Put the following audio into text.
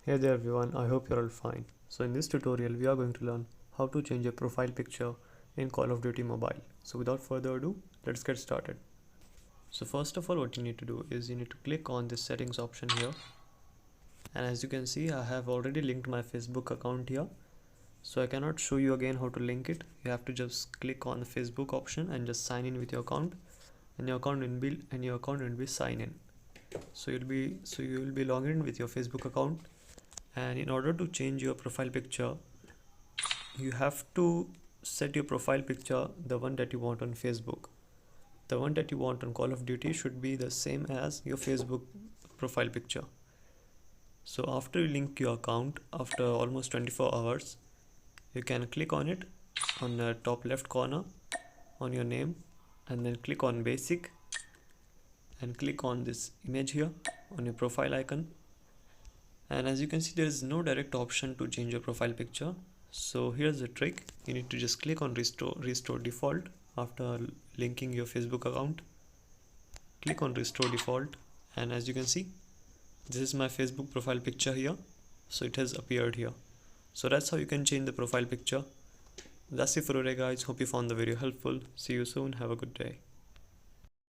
Hey there everyone, I hope you're all fine. So in this tutorial we are going to learn how to change a profile picture in Call of Duty Mobile. So without further ado, let's get started. So first of all, what you need to do is you need to click on this settings option here, and as you can see I have already linked my Facebook account here. So I cannot show you again how to link it. You have to just click on the Facebook option and just sign in with your account, and your account will be sign in. So you will be logged in with your Facebook account, and in order to change your profile picture you have to set your profile picture, the one that you want on Facebook. The one that you want on Call of Duty should be the same as your Facebook profile picture. So after you link your account, after almost 24 hours, you can click on it on the top left corner on your name, and then click on basic and click on this image here on your profile icon. And as you can see, there is no direct option to change your profile picture. So here's the trick. You need to just click on restore default. After linking your Facebook account, click on restore default, and as you can see, this is my Facebook profile picture here. So it has appeared here. So that's how you can change the profile picture. That's it for today guys. Hope you found the video helpful. See you soon. Have a good day.